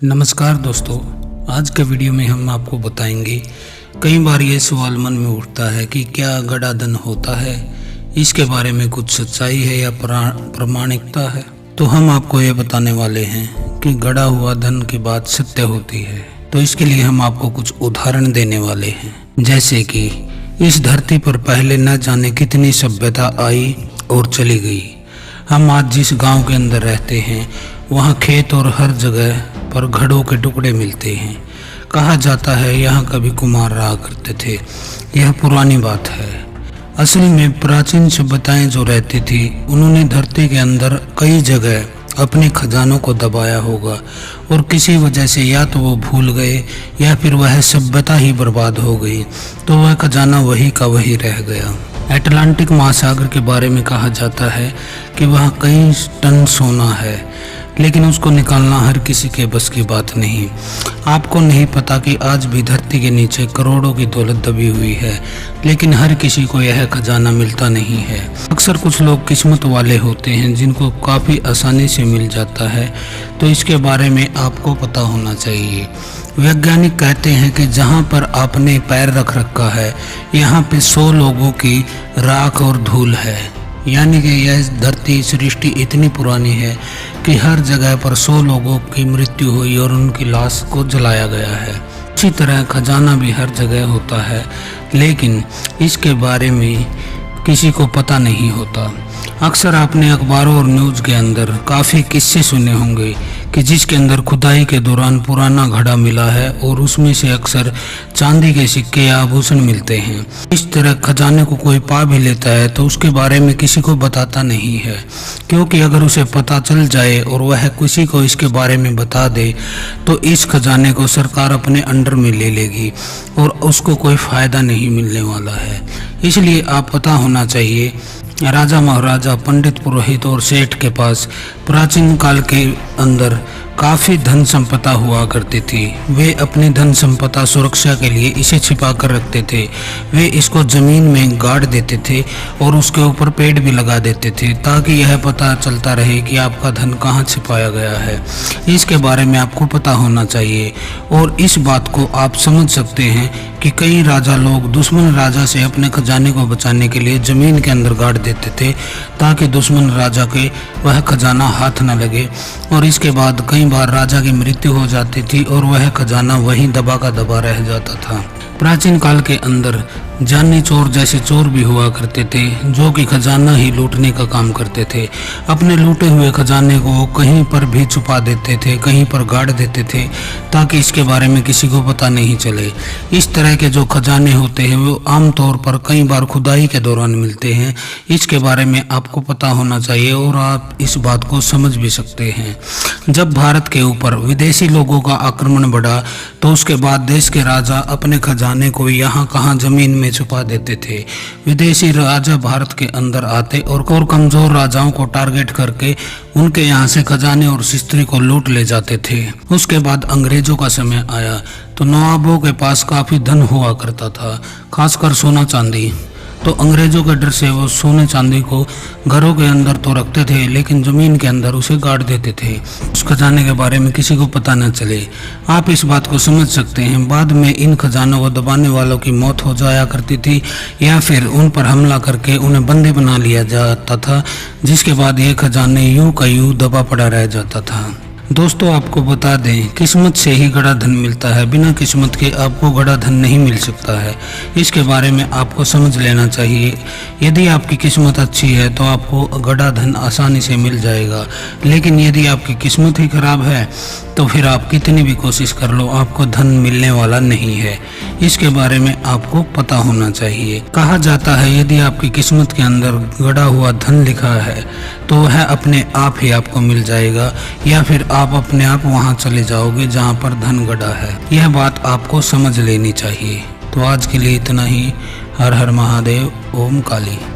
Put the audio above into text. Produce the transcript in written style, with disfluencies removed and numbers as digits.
नमस्कार दोस्तों, आज के वीडियो में हम आपको बताएंगे। कई बार ये सवाल मन में उठता है कि क्या गड़ा धन होता है, इसके बारे में कुछ सच्चाई है या प्रामाणिकता है। तो हम आपको ये बताने वाले हैं कि गड़ा हुआ धन की बात सत्य होती है। तो इसके लिए हम आपको कुछ उदाहरण देने वाले हैं, जैसे कि इस धरती पर पहले न जाने कितनी सभ्यता आई और चली गई। हम आज जिस गांव के अंदर रहते हैं वहाँ खेत और हर जगह पर घड़ों के टुकड़े मिलते हैं। कहा जाता है यहाँ कभी कुम्हार रहा करते थे। यह पुरानी बात है। असल में प्राचीन सभ्यताएं जो रहती थी उन्होंने धरती के अंदर कई जगह अपने खजानों को दबाया होगा और किसी वजह से या तो वो भूल गए या फिर वह सभ्यता ही बर्बाद हो गई, तो वह खजाना वही का वही रह गया। अटलांटिक महासागर के बारे में कहा जाता है कि वह कई टन सोना है, लेकिन उसको निकालना हर किसी के बस की बात नहीं। आपको नहीं पता कि आज भी धरती के नीचे करोड़ों की दौलत दबी हुई है, लेकिन हर किसी को यह खजाना मिलता नहीं है। अक्सर कुछ लोग किस्मत वाले होते हैं जिनको काफ़ी आसानी से मिल जाता है, तो इसके बारे में आपको पता होना चाहिए। वैज्ञानिक कहते हैं कि जहाँ पर आपने पैर रख रखा है यहाँ पे 100 लोगों की राख और धूल है। यानी कि यह धरती सृष्टि इतनी पुरानी है कि हर जगह पर 100 लोगों की मृत्यु हुई और उनकी लाश को जलाया गया है। इसी तरह खजाना भी हर जगह होता है, लेकिन इसके बारे में किसी को पता नहीं होता। अक्सर आपने अखबारों और न्यूज़ के अंदर काफ़ी किस्से सुने होंगे कि जिसके अंदर खुदाई के दौरान पुराना घड़ा मिला है और उसमें से अक्सर चांदी के सिक्के या आभूषण मिलते हैं। इस तरह खजाने को कोई पा भी लेता है तो उसके बारे में किसी को बताता नहीं है, क्योंकि अगर उसे पता चल जाए और वह किसी को इसके बारे में बता दे तो इस खजाने को सरकार अपने अंडर में ले लेगी और उसको कोई फ़ायदा नहीं मिलने वाला है। इसलिए आप पता होना चाहिए। राजा महाराजा, पंडित पुरोहित और सेठ के पास प्राचीन काल के अंदर काफ़ी धन संपदा हुआ करती थी। वे अपनी धन संपदा सुरक्षा के लिए इसे छिपा कर रखते थे। वे इसको ज़मीन में गाड़ देते थे और उसके ऊपर पेड़ भी लगा देते थे ताकि यह पता चलता रहे कि आपका धन कहाँ छिपाया गया है। इसके बारे में आपको पता होना चाहिए और इस बात को आप समझ सकते हैं कि कई राजा लोग दुश्मन राजा से अपने खजाने को बचाने के लिए ज़मीन के अंदर गाड़ देते थे ताकि दुश्मन राजा के वह खजाना हाथ न लगे, और इसके बाद कई बार राजा की मृत्यु हो जाती थी और वह खजाना वहीं दबा का दबा रह जाता था। प्राचीन काल के अंदर जानी चोर जैसे चोर भी हुआ करते थे जो कि खजाना ही लूटने का काम करते थे। अपने लूटे हुए खजाने को कहीं पर भी छुपा देते थे, कहीं पर गाड़ देते थे ताकि इसके बारे में किसी को पता नहीं चले। इस तरह के जो खजाने होते हैं वो आमतौर पर कई बार खुदाई के दौरान मिलते हैं। इसके बारे में आपको पता होना चाहिए और आप इस बात को समझ भी सकते हैं। जब भारत के ऊपर विदेशी लोगों का आक्रमण बढ़ा तो उसके बाद देश के राजा अपने खजाने को यहाँ कहाँ जमीन में छुपा देते थे। विदेशी राजा भारत के अंदर आते और कमजोर राजाओं को टारगेट करके उनके यहाँ से खजाने और शस्त्र को लूट ले जाते थे। उसके बाद अंग्रेजों का समय आया तो नवाबों के पास काफ़ी धन हुआ करता था, खासकर सोना चांदी। तो अंग्रेजों के डर से वो सोने चांदी को घरों के अंदर तो रखते थे, लेकिन ज़मीन के अंदर उसे गाड़ देते थे उस खजाने के बारे में किसी को पता न चले। आप इस बात को समझ सकते हैं। बाद में इन खजानों को दबाने वालों की मौत हो जाया करती थी या फिर उन पर हमला करके उन्हें बंदी बना लिया जाता था, जिसके बाद ये खजाने यूं का यूं दबा पड़ा रह जाता था। दोस्तों, आपको बता दें, किस्मत से ही गड़ा धन मिलता है। बिना किस्मत के आपको गड़ा धन नहीं मिल सकता है। इसके बारे में आपको समझ लेना चाहिए। यदि आपकी किस्मत अच्छी है तो आपको गड़ा धन आसानी से मिल जाएगा, लेकिन यदि आपकी किस्मत ही खराब है तो फिर आप कितनी भी कोशिश कर लो आपको धन मिलने वाला नहीं है। इसके बारे में आपको पता होना चाहिए। कहा जाता है यदि आपकी किस्मत के अंदर गड़ा हुआ धन लिखा है तो वह अपने आप ही आपको मिल जाएगा, या फिर आप अपने आप वहां चले जाओगे जहां पर धन गड़ा है। यह बात आपको समझ लेनी चाहिए। तो आज के लिए इतना ही। हर हर महादेव, ओम काली।